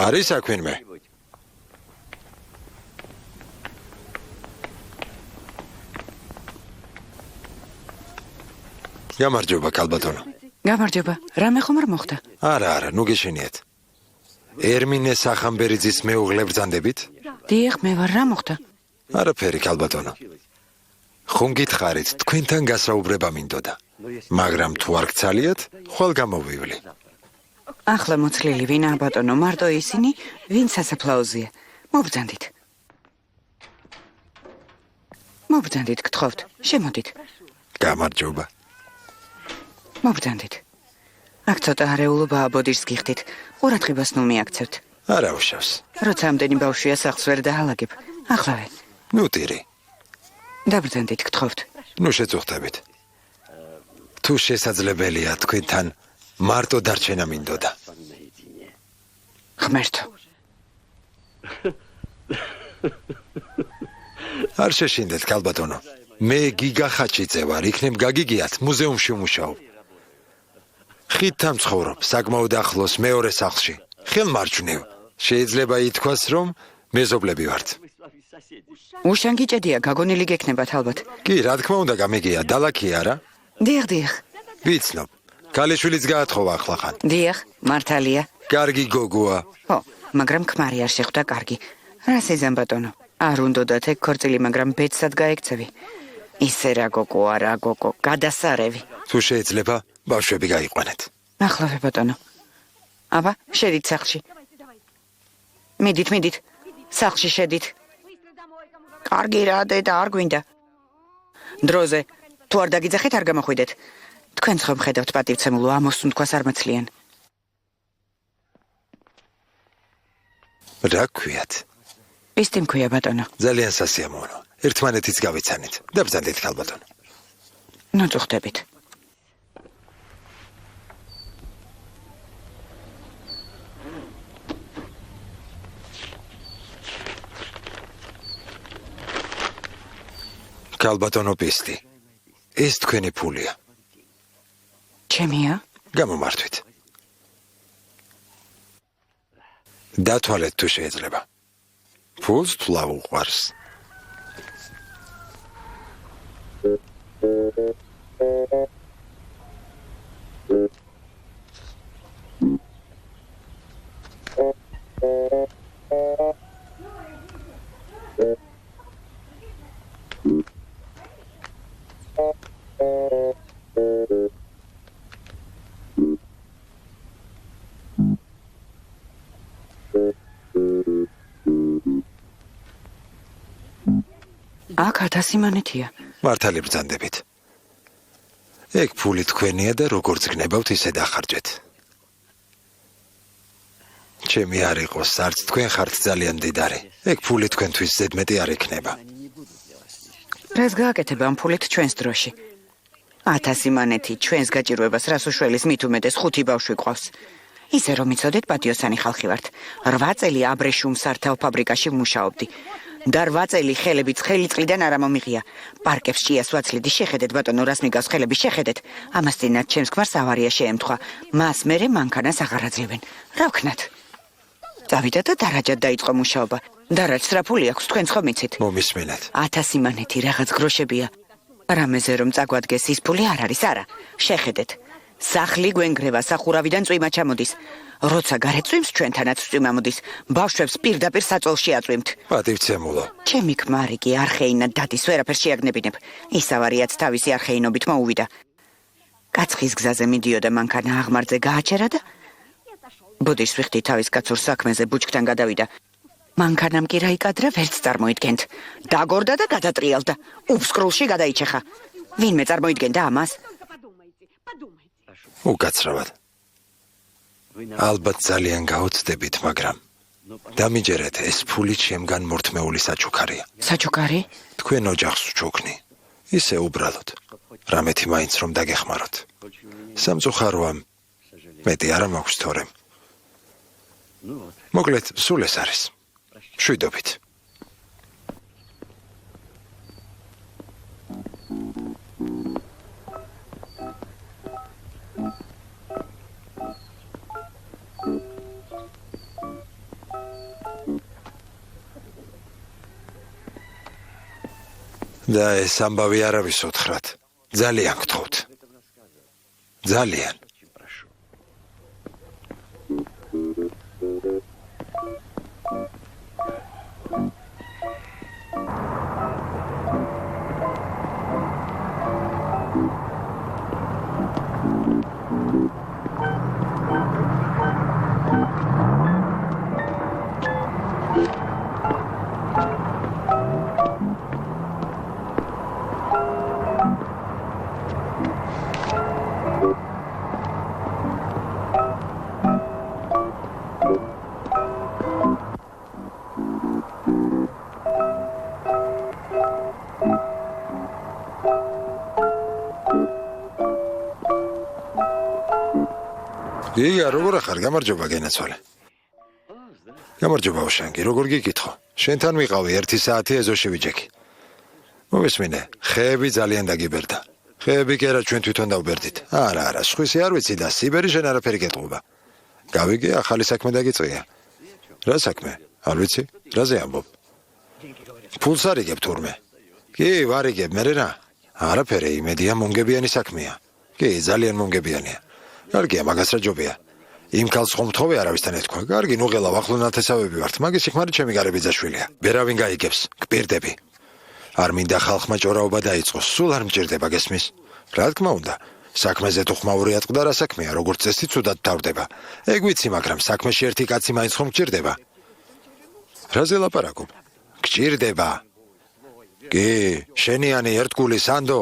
არის საქმე. გამარჯობა კალბატონო. გამარჯობა. რამე ხომ არ მოხდა? არა, ნუ გეშინიეთ. ერმინე სახამბერიძის მეუღლე ბრძანდებით? დიახ, მე ვარ, რა მოხდა? არაფერი კალბატონო. ხომ გითხარით, თქვენთან გასაუბრება მინდოდა. მაგრამ თუ არ გცალიათ, ხვალ გამოვივლი. ახლა მოცლილი ვინა ბატონო, მარტო ისინი, ვინ სასაფლაოზია. მობრძანდით. მობრძანდით, გთხოვთ, შემოდით. გამარჯობა. მობრძანდით. აქ ცოტა არეულობაა, ბოდიშს გიხდით. ყურადღებას ნუ მიაქცევთ. არა უშავს. როცა ამდენი ბავშვია, სახლს ვერ დაალაგებ. ახლავე. ნუ ტირი. დაბრძანდით, გთხოვთ. ნუ შეწუხდებით. თუ შესაძლებელია თქვენთან მარტო დარჩენა მინდოდა. ღმერთო. არ შეშინდეთ კალბატონო. მე გიგა ხაჭიძე ვარ, იქნებ გაგიგიათ მუზეუმში ვმუშაობ. ხიდთან მცხოვრობ, საკმაოდ ახლოს მეორე სახლში. ხელმარჯვნივ. შეიძლება ითქვას, რომ მეზობლები ვართ. უშანგიჭედია, გაგონილი გექნებათ ალბათ. კი, რა თქმა უნდა, გამიგია, დალაქი არა? დიახ. ვიცნობ. ქალიშვილიც გაათხოვა ახლახან. დიახ, მართალია. კარგი გოგოა. ხო, მაგრამ ქმარი არ შეხვდა კარგი. რა სიზამ ბატონო? არ უნდათ ეგ ქორწილი, მაგრამ ბედსად გაექცევი. ისე რა გოგოა, რა გოგო, გადასარევი. თუ შეიძლება, ბავშვები გაიყვანეთ. ახლავე ბატონო. აბა, შედით სახლში. მიდით. სახლში შედით. კარგი რა, დედა, არ გვინდა. დროზე, თუ არ დაგიძახეთ, არ გამოხვიდეთ. თქვენც ხომ ხედავთ პატივცემულო, ამოსუნ თქვას არ მაცლიან. რა ქვიათ? პისტი მქვია ბატონო. ძალიან სასიამოვნო. ერთმანეთიც გავიცანით. დაბრძანდით კალბატონო. ნუ წუხდებით. კალბატონო პისტი. ეს თქვენი ფულია. ჩემია? გამომართვით. დათვალეთ თუ შეიძლება. ფულს თვლავ უყვარს. აქ 1000 მონეთია. მართალი ბრძანდებით. ეგ ფული თქვენია და როგორც გნებავთ ისე დახარჯეთ. ჩემი არ იყოს, არც თქვენ ხართ ძალიან მდიდარი. ეგ ფული თქვენთვის ზედმეტი არ იქნება. რას გააკეთებ ამ ფულით ჩვენს დროში? 1000 მანეთი ჩვენს გაჭირვებას რას უშველის მით უმეტეს 5 ბავშვი ყავს. ისე რომ იცოდეთ პატიოსანი ხალხი ვართ. 8 წელი აბრეშუმ სართავ ფაბრიკაში ვმუშაობდი. და 8 წელი ხელებიც ხელი წყლიდან არ მომიღია. პარკებს ჭიას ვაცლიდი, შეხედეთ ბატონო, რას მიგავს ხელები, შეხედეთ. ამას წინათ ჩემს ქმარს ავარია შეემთხვა. მას მერე მანქანას აღარ აძლევენ. რა ვქნათ? წავიდა და დარაჯად დაიწყო მუშაობა. დარაჯ სრაფული აქვს, თქვენც ხომ იცით? მომისმენთ. 1000 მანეთი რაღაც გროშებია. რამეზე რომ წაგვადგეს ის ფული არ არის, არა. შეხედეთ. სახლი გვენგრევა, სახურავიდან წვიმა ჩამოდის. როცა გარეწვიმს ჩვენთანაც წვიმა მოდის. ბავშვებს პირდაპირ საწოლში აწვიმთ. პატივცემულო. ჩემი ქმარი კი არხეინა დადის, ვერაფერს შეაგნებინებ. ის ავარიაც თავისი არხეინობით მოუვიდა. კაცხის გზაზე მიდიოდა მანქანა აღმართზე გააჩერა და ბუდის ვიხდი თავის კაცურ საქმეზე ბუჩქთან გადავიდა. მანქანამ კი რა იკადრა, ვერც წარმოიდგენთ. დაგორდა და გადატრიალდა. უფსკრულში გადაიჩეხა. ვინმე წარმოიდგენდა ამას? უკაცრავად. ალბათ ძალიან გაოცდებით, მაგრამ დამიჯერეთ, ეს ფული ჩემგან მორთმეული საჩუქარია. საჩუქარი? თქვენ ოჯახს ვჩუქნი. ისე უბრალოდ. რამეთი მაინც რომ დაგეხმაროთ. სამწუხაროა, მეტი არა მაქვს თორე. მოკლედ, სულ ეს არის. მშვიდობით. და ეს ამბავი არავის უთხრათ. ძალიან გთხოვთ. ძალიან. გიგა, როგორ ახარ? გამარჯობა, გენაცვალე. გამარჯობა, უშანგი, როგორ გიკითხო? შენთან ვიყავი 1 საათი ეზოში ვიჯექი. მოვისმინე, ხეები ძალიან დაგიბერდა. ხეები კი არა, ჩვენ თვითონ დავბერდით. არა, სხვისი არ ვიცი და სიბერი შენ არაფერი გეტყობა. გავიგე, ახალი საქმე დაგიწია. რა საქმე? არ ვიცი, რაზე ამბობ? ფულს არიგებ თურმე? კი, ვარიგებ, მერე რა? არაფერი, იმედია მომგებიანი საქმეა. კი, ძალიან მომგებიანია. კარგია, მაგას რა ჯობია. იმ ქალს ხომ თხოვე არავისთან ეთქვა. კარგი, ნუ ღელა ახლო ნათესავები ვართ. მაგის სიხმარი ჩემი გარებიძაშვილია. ვერავინ გაიგებს, გპირდები. არ მინდა ხალხმა ჭორაობა დაიწყოს. სულ არ მჭირდება, გესმის? რა თქმა უნდა. საქმეზე თუ ხმაური ატყდა რა საქმეა, როგორც წესი ცუდად თავდება. ეგ ვიცი, მაგრამ საქმეში ერთი კაცი მაინც ხომ გჭირდება? რაზე ლაპარაკობ? გჭირდება. კი, შენიანი ერთგული სანდო.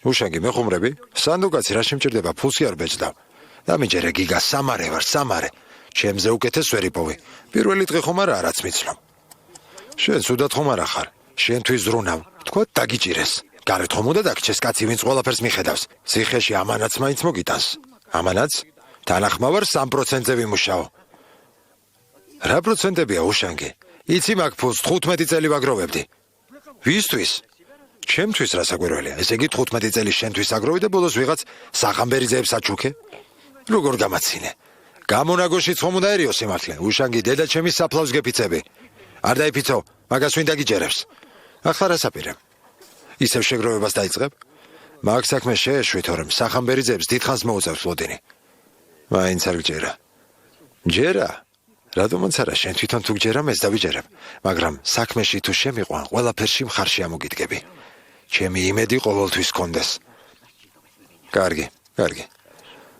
უშანგი, მეხუმრები? სანდო კაცი რა შემჭირდება, ფულსი არ ბეჭდავ. დამიჯერე გიგა, სამარე ვარ, სამარე. ჩემზე უკეთეს ვერ იპოვი. პირველი დღე ხომ არა რაც მიცნობ. შენ სუდად ხომ არა ხარ? შენთვის ზრუნავ. თქვა დაგიჭირეს. გარეთ ხომ უნდა დაგჭეს კაცი, ვინც ყველაფერს მიხედავს. ციხეში ამანაც მაინც მოგიტანს. ამანაც? თანახმავარ 3%-ზე ვიმუშაო. რა პროცენტებია, უშანგი? იცი მაგ ფულს 15 წელი ვაგროვებდი. ვისთვის? ჩემთვის რა საგვირველია? ესე იგი 15 წელი შენთვის აგროვი და ბოლოს ვიღაც სახამბერიძეებს აჩუქე? როგორ გამაცინე? გამონაგოშიც ხომ უნდაერიო სიმართლე? უშანგი, დედა ჩემი საფლავს გეფიცები. არ დაიფიცო, მაგას ვინ დაგიჯერებს? ახლა რა საპირე? ისევ შეგროვებას დაიწყებ? მაგ საქმე შეეშვი, თორემ სახამბერიძეებს დიდხანს მოუწევს ლოდინი. მაინც არ გჯერა. ჯერა? რატომაც არა, შენ თვითონ თუ გჯერა, მეც დავიჯერებ. მაგრამ საქმეში თუ შემიყვან, ყველაფერში მხარში ამოგიდგები. ჩემი იმედი ყოველთვის გქონდეს. კარგი, კარგი.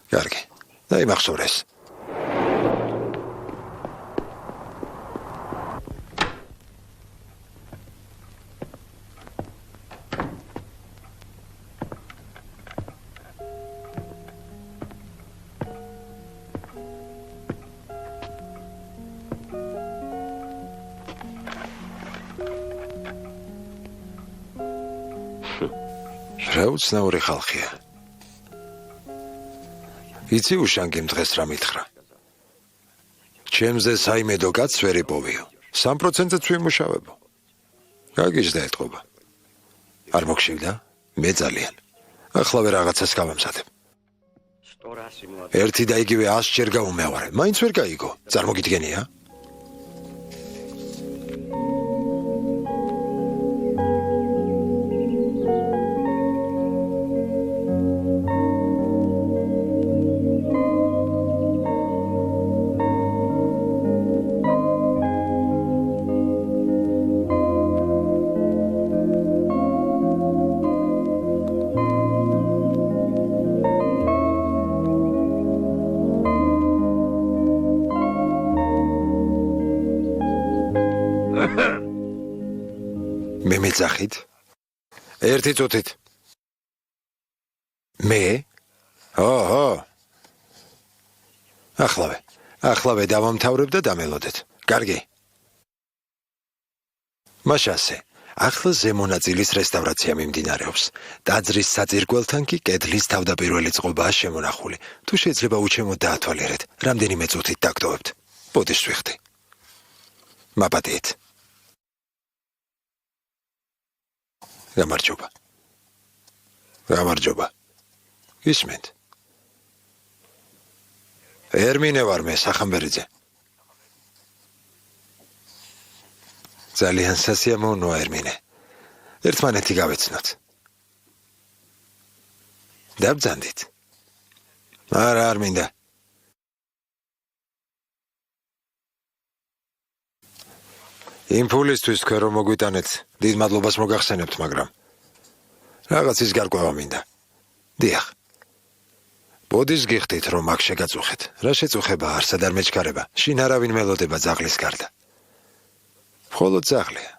კარგი. დაიმახსოვრეს. რა უცნაური ხალხია. იცი უშანგიმ დღეს რა მითხრა. ჩემზე საიმედო კაცს ვერ იპოვიო. 3%-ზე ვიმუშავებო. გაგიჟდა ეთყობა. არ მოგშივდა? მე ძალიან. ახლავე რაღაცას გავამზადებ. ერთი და იგივე 100 ჯერ გავუმეორე. მაინც ვერ გაიგო. წარმოგიდგენია? მე მეძახით? ერთი წუთით. მე? ოჰო. ახლავე დავამთავრებ და დამელოდეთ. კარგი. მაშასე, ახლა ზემონაწილის რესტავრაცია მიმდინარეობს. ტაძრის საძირკველთან კი კედლის თავდაპირველი წყობაა შემონახული. თუ შეიძლება უჩემოდ დაათვალიერეთ, რამდენიმე წუთით დაგტოვებთ. ბოდიშს ვიხდი. მაპატიეთ. გამარჯობა. ისმენთ. ერმინე ვარ მე, სახამბერიძე. ძალიან სასიამოვნოა ერმინე. ერთმანეთი გავეცნოთ. დაბძანდით. არა, არ მინდა. იმ ფულისთვის თქვენ რომ მოგვიტანეთ, დიდ მადლობას მოგახსენებთ, მაგრამ რაღაც ის გარკვევა მინდა. დიახ. ბოდის გიხდით, რომ აქ შეგაწუხეთ. რა შეწუხება არსად არ მეჩქარება, შინ არავინ მელოდება ძაღლის გარდა. მხოლოდ ძაღლია.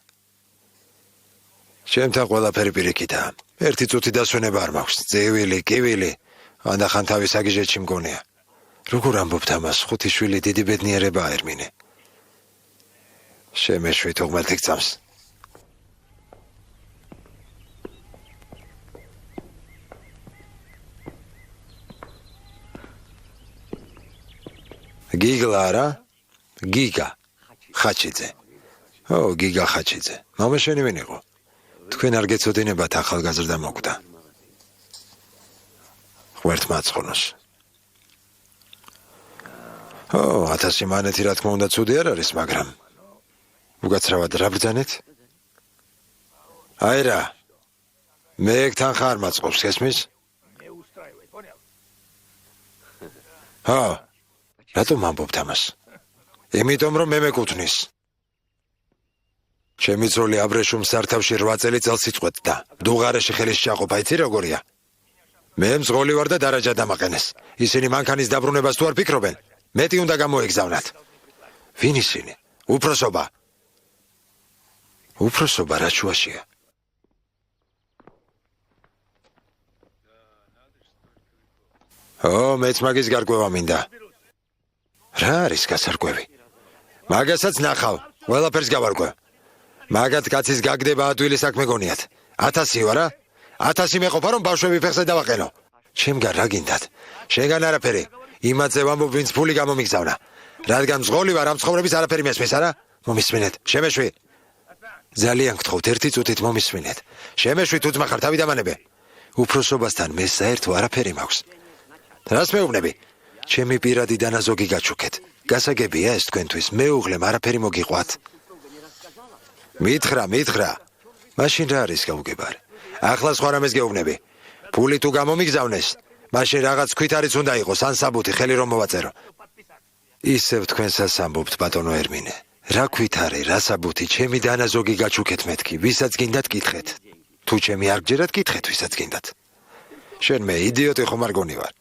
ჩემთან ყველაფერი პირიქითაა. ერთი წუთი დასვენება არ მაქვს. ძევილი, კივილი, ანდახან თავის აგიჟეთში მგონია. როგორ ამბობთ ამას, 5 შვილი დიდი ბედნიერებაა ერმინე. შემეშვით უღმელთ იქცამს. გიგლა რა? გიგა ხაჩიძე. გიგა ხაჩიძე. მამა შენი ვინ იყო? თქვენ არ გეცოდინებათ ახალგაზრდა მოკვდა. ღმერთმა აწყონოს. 1000 მანეთი რა თქმა უნდა ცუდი არ არის, მაგრამ უგაცრავად რა ბრძანეთ? აი რა. მე ეგ თანხა არ მაწყობს, გესმის? რატომ ამბობთ ამას? იმიტომ რომ მე მეკუთვნის. ჩემი ძოლი აბრეშუმ სართავში 8 წელიწადს იწყვეტდა. დუღარეში ხელის ჩაყოფა იცი როგორია? მე მძღოლი ვარ და დარაჯა დამაყენეს. ისინი მანქანის დაბრუნებას თუ არ ფიქრობენ, მეტი უნდა გამოეგზავნათ. ვინ ისინი? უფროსობა. უფროსობა რა შუაშია? მეც მაგის გარკვევა მინდა. რა არის გასარკვევი? მაგასაც ნახავ, ყველაფერს გავარკვევ. მაგათ კაცის გაგდება ადვილი საქმე გონიათ. 1000 ვარა? 1000 მეყოფა რომ ბავშვები ფეხზე დავაყენო. ჩემგან რა გინდათ? შენგან არაფერი. იმათზე ვამბობ, ვინც ფული გამომიგზავნა. რადგან მძღოლი ვარ, ამ ცხოვრების არაფერი მესმის, არა? მომისმენეთ, შემეშვი. ძალიან გთხოვთ, ერთი წუთით მომისმენეთ. შემეშვით უძმახარ თავი დამანებე. უფროსობასთან მე საერთო არაფერი მაქვს. რას მეუბნები? ჩემი პირადი დანაზოგი გაჩუქეთ. გასაგებია ეს თქვენთვის, მეუღლემ არაფერი მოგიყვათ. მითხრა. მაშინ რა არის გაუგებარი? ახლა სხვა რამეს გეუბნები. ფული თუ გამომიგზავნეს, მაშინ რაღაც ქვით არის უნდა იყოს, ან საბუთი ხელი რომ მოვაწერო. ისევ თქვენსაც ამბობთ, ბატონო ერმინე. რა ქვით არის, რა საბუთი, ჩემი დანაზოგი გაჩუქეთ მეთქი, ვისაც გინდათ კითხეთ. თუ ჩემი არ გჯერათ, კითხეთ ვისაც გინდათ. შენ მე იდიოტი ხომ არ გონი ვარ?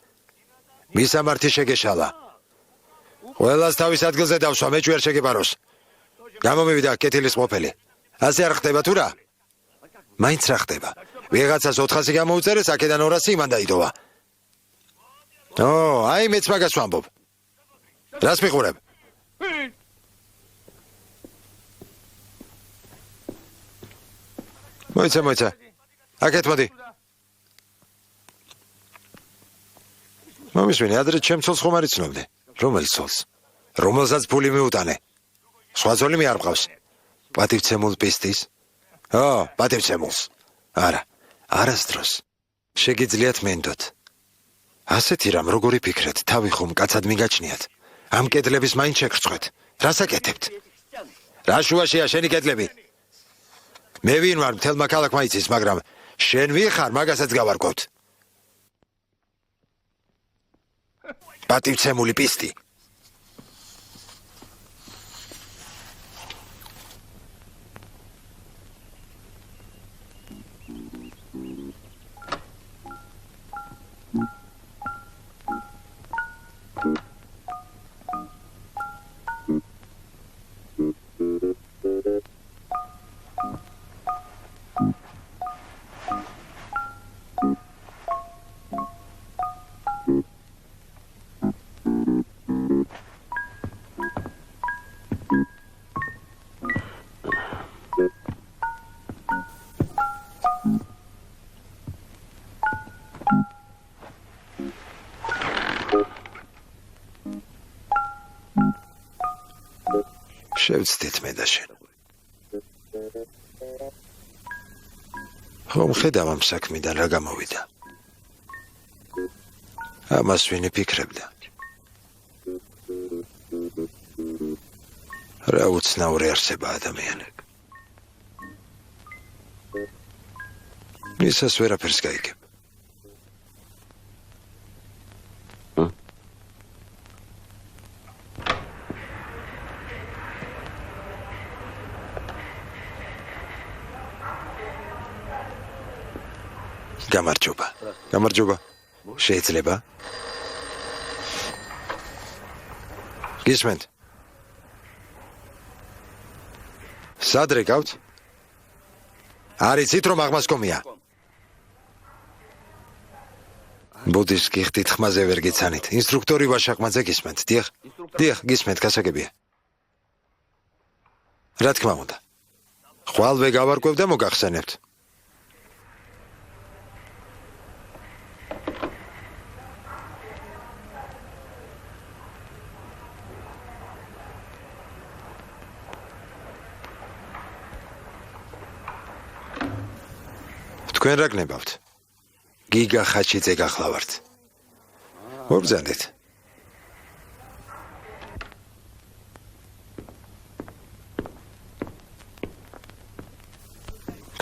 მისამართი შეგეშალა. ყველას თავის ადგილზე დავსვა, მე ჯერ შეგებაროს. გამომივიდა კეთილის ყოფილი. ასე არ ხდება თუ რა? მაინც რა ხდება? ვიღაცას 400 გამოუწერეს, აქედან 200 იმან დაიდოვა. აი მეც მაგას ვამბობ. რას მიყურებ? მოიცა. აქეთ მოდი. მომისმენი, ადრე ჩემ ცოლს ხომ არ იცნობდი? რომელ ცოლს? რომელსაც ფული მიუტანე? სხვა ცოლი მე არ მყავს. პატივცემულ პისტის? პატივცემულს. არა, არასდროს. შეგიძლიათ მენდოთ. ასეთი რამ როგორი ფიქრეთ, თავი ხომ კაცად მიგაჩნიათ? ამ კედლების მაინც შეგრცხვეთ. რას აკეთებთ? რა შუაშია შენი კედლები? მე ვინ ვარ მთელმა ქალაქმა იცის, მაგრამ შენ ვიხარ, მაგასაც გავარკვევთ. პატივცემული პისტი. შევცდით მე და შენ. ხომ ხედავ ამ საქმიდან რა გამოვიდა? ამას ვინ იფიქრებდა? რა უცნაური არსება ადამიანები. მისას ვერაფერს გაიგებ. გამარჯობა. შეიძლება? გისმენთ? სად რეკავთ? არიცით რომ აღმასკომია. ბუდის გიხდით ხმაზე ვერ გიცანით. ინსტრუქტორი ვაშაკმაძე გისმენთ. დიახ, გისმენთ, გასაგებია. რა თქმა უნდა. ხვალვე გავარკვევ და მოგახსენებთ. თქვენ რა გნებავთ? გიგა ხაჩიძე გახლავართ. მობრძანდით.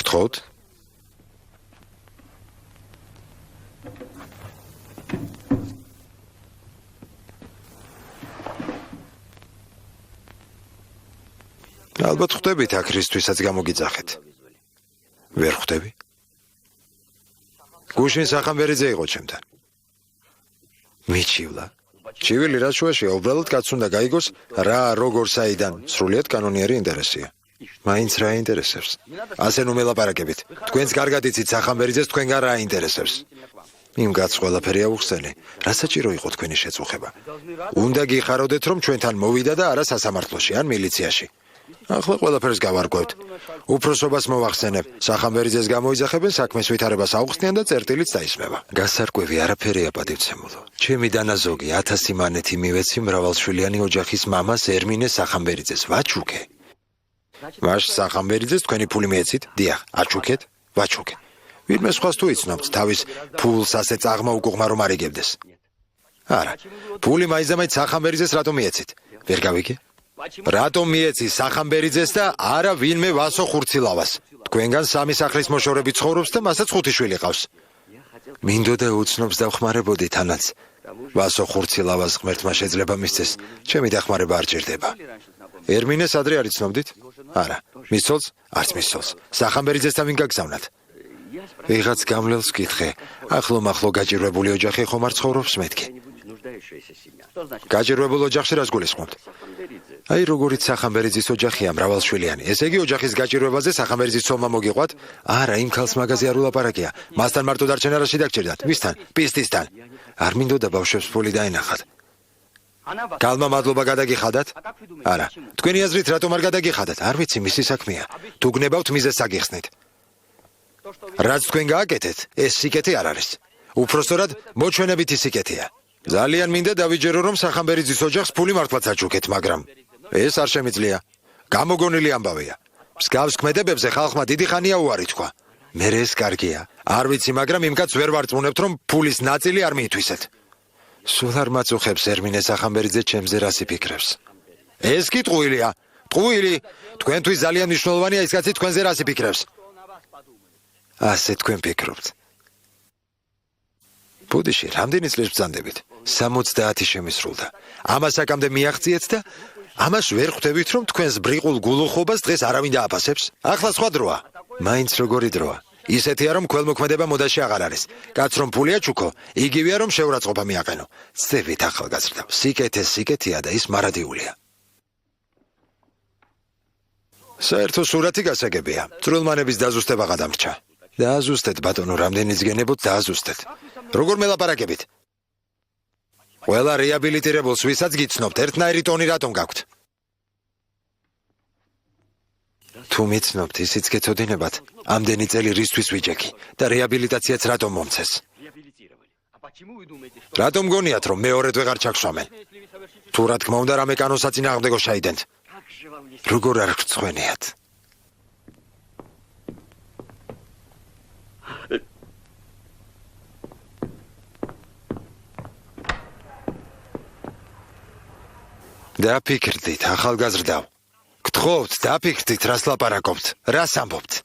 გთხოვთ? ალბათ ხვდებით აქ რისთვისაც გამოგიძახეთ. ვერ ხვდები? გუშინ სახამბერიძე იყო ჩემთან. მიჩივლა. ჩივილი რა შუაშია, უბრალოდ კაც უნდა გაიგოს რა როგორ საიდან, სრულიად კანონიერი ინტერესია. მაინც რა ინტერესებს? ასე ნუ მელაპარაკებით. თქვენს კარგად იცით სახამბერიძეს თქვენგან რა ინტერესებს? იმ კაცს ყველაფერი აუხსენე. რა საჭირო იყო თქვენი შეწუხება? უნდა გიხაროდეთ რომ ჩვენთან მოვიდა და არა სასამართლოში ან მილიციაში. ახლა ყველაფერს გავარკვევთ. უფროსობას მოვახსენებ. სახამბერიძეს გამოიძახებენ, საქმეს ვითარებას აუხსნიან და წერტილიც დაისმება. გასარკვევი არაფერია პატივცემულო. ჩემი დანაზოგი 1000 მანეთი მივეცი მრავალშვილიანი ოჯახის მამას ერმინე სახამბერიძეს. ვაჩუქე. მაშ სახამბერიძეს თქვენი ფული მიეცით? დიახ, აჩუქეთ, ვაჩუქე. ვინმე სხვას თუ იცნობთ თავის ფულს ასე წაღმაუკუღმა რომ არ იგებდეს. არა, ფული მაიზამაით სახამბერიძეს რატომ მიეცით? ვერ გავიგე? რატომ მიეცი სახამბერიძეს და არა ვინმე ვასო ხურცილავას? თქვენგან სამი სახლის მოშორები ცხოვრობს და მასაც 5 შვილი ყავს. მინდოდა უცნობს დავხმარებოდი თანაც. ვასო ხურცილავას ღმერთმა შეძლება მისცეს. ჩემი დახმარება არ ჭირდება. ერმინეს ადრე არ იცნობდით? არა. მის ცოლს? არც მის ცოლს. სახამბერიძესთან ვინ გაგზავნათ? ვიღაც გამლელს ვკითხე. ახლო-მახლო გაჭირვებული ოჯახი ხომ არ ცხოვრობს მეთქი. გაჭირვებულ ოჯახში რას გულისხმობთ? აი როგორიც სახამბერიძის ოჯახია მრავალშვილიანი. ესე იგი ოჯახის გაჭირვებაზე სახამბერიძის ცოლმა მოგიყვათ? არა, იმ ქალს მაგაზე არ ულაპარაკია. მასთან მარტო დარჩენა რაში დაგჭირდათ? მისთან, პისტისთან. არ მინდოდა ბავშვებს ფული დაენახათ. კალმა მადლობა გადაგიხადათ? არა. თქვენი აზრით რატომ არ გადაგიხადათ? არ ვიცი, მისი საქმეა. თუ გნებავთ მიზეზს აგიხსნით. რაც თქვენ გააკეთეთ, ეს სიკეთე არ არის. უпроსტორად მოჩვენებითი სიკეთეა. ძალიან მინდა დავიჯერო რომ სახამბერიძის ოჯახს ფული მართლაც აჩუქეთ, მაგრამ ეს არ შემიძლია. გამოგონილი ამბავია. მსგავს ქმედებებზე ხალხმა დიდი ხანია უარი თქვა. მე ეს კარგია. არ ვიცი, მაგრამ იმ კაცს ვერ ვარწმუნებთ რომ ფულის ნაწილი არ მიითვისეთ. სულ არ მაწუხებს ერმინე სახამბერიძე ჩემზე რას იფიქრებს. ეს კი ტყუილია. ტყუილი. თქვენთვის ძალიან მნიშვნელოვანია ის კაცი თქვენზე რას იფიქრებს. ასე თქვენ ფიქრობთ. ბუდიში რამდენი წლის ბრძანდებით? 70 შემისრულდა. ამას აკამდე მიაღწიეთ და ამას ვერ ხვდებით რომ თქვენს ბრიყულ გულუხობას დღეს არავინ დააფასებს? ახლა სხვა დროა. მაინც როგორი დროა? ისეთია რომ ქველმოქმედება მოდაში აღარ არის. კაც რომ ფული აჩუქო, იგივეა რომ შეურაცხყოფა მიაყენო. ცდებით ახალგაზრდავ, სიკეთე სიკეთეა და ის მარადიულია. საერთო სურათი გასაგებია. წვრილმანების დაზუსტება გადამრჩა. დააზუსტეთ ბატონო, რამდენიც გენებოთ დააზუსტეთ. როგორ მელაპარაკებით? ყველა რეაბილიტირებულს ვისაც გიცნობთ, ერთნაირი ტონი რატომ გაქვთ? თუ მიცნობთ, ისიც გეცოდინებათ, ამდენი წელი რისთვის ვიჯექი და რეაბილიტაციაც რატომ მომცეს? რატომ გონიათ, რომ მეორედ ვეღარ ჩაგშვამენ? თუ რა თქმა უნდა, რამე კანონსაწინააღმდეგო შეიდენთ. როგორ არ გწვენიათ? დაფიქრდით, ახალგაზრდავ. გთხოვთ, დაფიქრდით, რას ლაპარაკობთ, რას ამბობთ.